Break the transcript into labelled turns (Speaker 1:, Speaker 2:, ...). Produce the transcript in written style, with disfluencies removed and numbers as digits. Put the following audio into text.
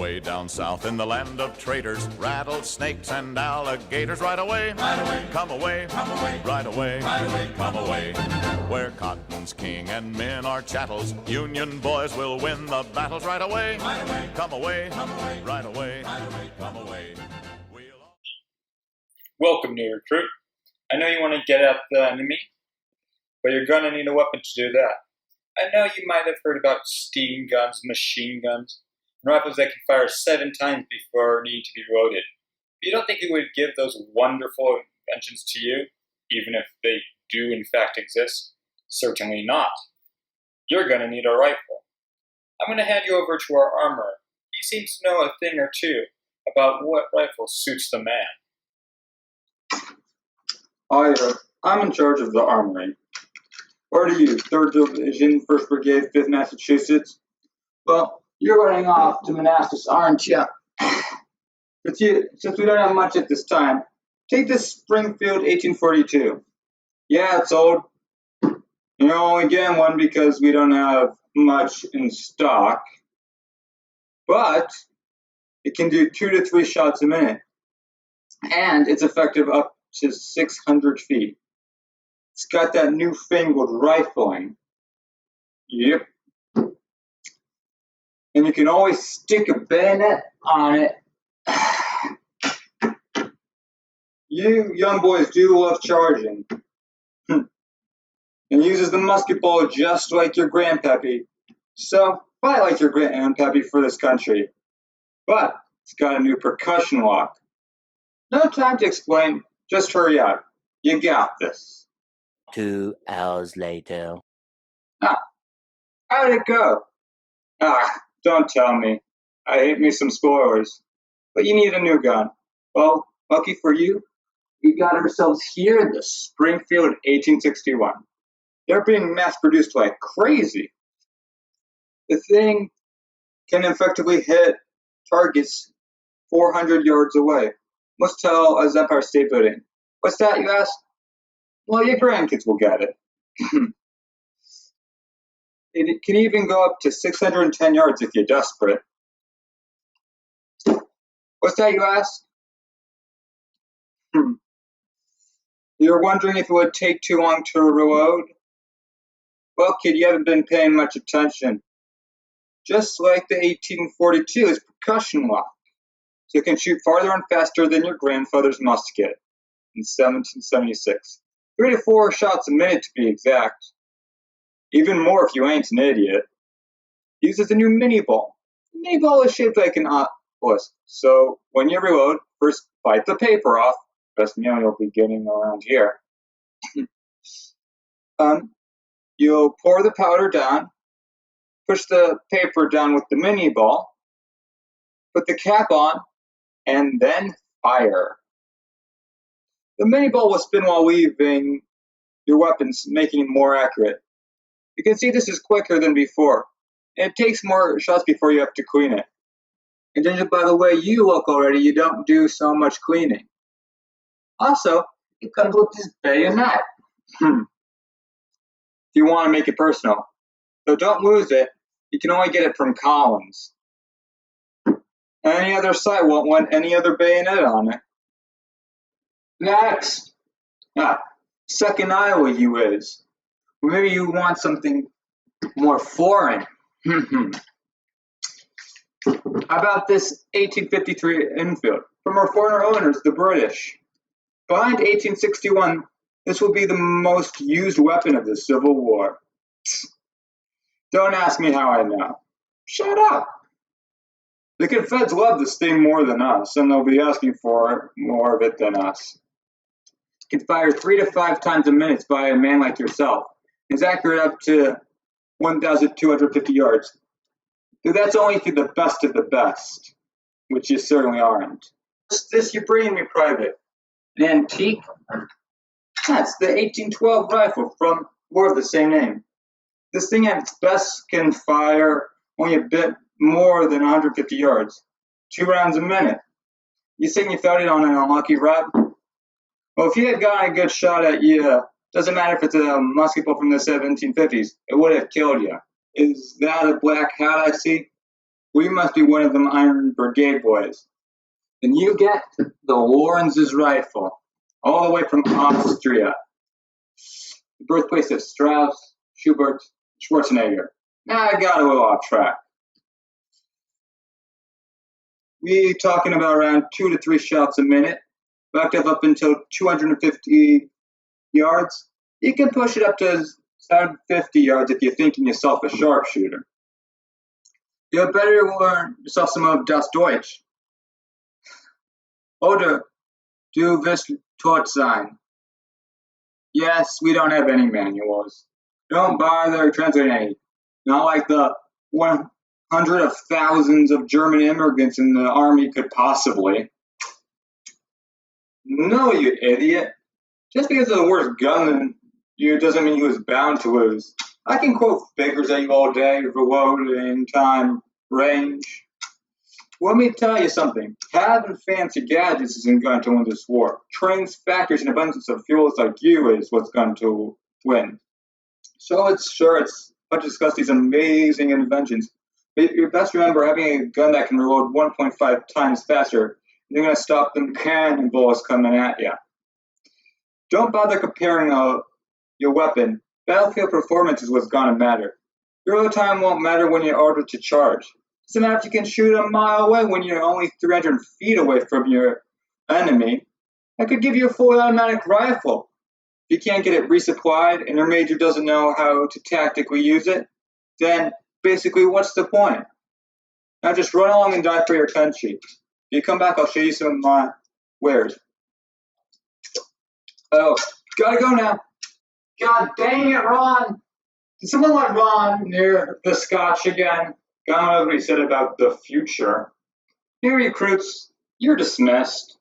Speaker 1: away down south in the land of traitors, rattlesnakes and alligators. Right away, come away, right away, come away. Where cotton's king and men are chattels, Union boys will win the battles. Right away, come away, right away, come away.
Speaker 2: Welcome, new recruit. I know you want to get at the enemy, but you're going to need a weapon to do that. I know you might have heard about steam guns, machine guns, and rifles that can fire 7 times before needing to be reloaded. But you don't think it would give those wonderful inventions to you, even if they do in fact exist? Certainly not. You're going to need a rifle. I'm going to hand you over to our armorer. He seems to know a thing or two about what rifle suits the man.
Speaker 3: Hi, I'm in charge of the armory. Where are you? 3rd Division, 1st Brigade, 5th Massachusetts? Well, you're running off to Manassas, aren't you? Since we don't have much at this time, take this Springfield 1842. Yeah, it's old. You're only getting one because we don't have much in stock. But it can do 2 to 3 shots a minute. And it's effective up to 600 feet. It's got that newfangled rifling. Yep. And you can always stick a bayonet on it. You young boys do love charging. And uses the musket ball just like your grandpappy. So, I like your grandpappy for this country. But it's got a new percussion lock. No time to explain. Just hurry up. You got this.
Speaker 4: 2 hours later.
Speaker 3: How'd it go? Don't tell me. I hate me some spoilers. But you need a new gun. Well, lucky for you, we got ourselves here the Springfield 1861. They're being mass-produced like crazy. The thing can effectively hit targets 400 yards away. Most tall as Empire State Building. What's that, you ask? Well, your grandkids will get it. It can even go up to 610 yards if you're desperate. What's that, you ask? You're wondering if it would take too long to reload? Well, kid, you haven't been paying much attention. Just like the 1842 is percussion lock, so it can shoot farther and faster than your grandfather's musket in 1776. 3 to 4 shots a minute to be exact. Even more if you ain't an idiot. Uses a new mini ball. The mini ball is shaped like an octopus, so when you reload, first bite the paper off. Best meal you'll be getting around here. You'll pour the powder down, push the paper down with the mini ball, put the cap on, and then fire. The mini ball will spin while leaving your weapons, making it more accurate. You can see this is quicker than before, and it takes more shots before you have to clean it. And judging by the way you look already, you don't do so much cleaning. Also, it comes with this bayonet. If you want to make it personal. So don't lose it. You can only get it from Collins. Any other site won't want any other bayonet on it. Next. Second Iowa you is. Maybe you want something more foreign. How about this 1853 Enfield from our foreigner owners, the British? Behind 1861, this will be the most used weapon of the Civil War. Don't ask me how I know. Shut up. The Confeds love this thing more than us, and they'll be asking for more of it than us. It can fire 3 to 5 times a minute by a man like yourself. It's accurate up to 1,250 yards. Though that's only to the best of the best, which you certainly aren't. This you're bringing me, Private. An antique? That's the 1812 rifle from war of the same name. This thing at its best can fire only a bit more than 150 yards. 2 rounds a minute. You think you found it on an unlucky rap? Well, if he had gotten a good shot at you, doesn't matter if it's a musket ball from the 1750s, it would have killed you. Is that a black hat I see? We must be one of them Iron Brigade boys. And you get the Lorenz's rifle, all the way from Austria, the birthplace of Strauss, Schubert, Schwarzenegger. Now I got a little off track. We talking about around 2 to 3 shots a minute, backed up until 250 yards. You can push it up to 750 yards if you're thinking yourself a sharpshooter. You better learn yourself some of Das Deutsch. Oder du wirst tot sein. Yes, we don't have any manuals. Don't bother translating any. Not like the 100 of thousands of German immigrants in the army could possibly. No, you idiot. Just because of the worst gun than you doesn't mean he was bound to lose. I can quote figures at you all day, reloading time, range. Let me tell you something. Having fancy gadgets isn't going to win this war. Trains, factories, and abundance of fuels like you is what's going to win. So it's fun to discuss these amazing inventions. But you best remember having a gun that can reload 1.5 times faster. You're going to stop them cannonballs coming at you. Don't bother comparing your weapon. Battlefield performance is what's going to matter. Your real time won't matter when you're ordered to charge. Doesn't matter if you can shoot a mile away when you're only 300 feet away from your enemy. I could give you a full automatic rifle. If you can't get it resupplied and your major doesn't know how to tactically use it, then basically what's the point? Now just run along and die for your country. If you come back, I'll show you some of my wares. Oh, gotta go now. God dang it, Ron. Did someone let Ron near the scotch again? God knows what he said about the future. Here, recruits, you're dismissed.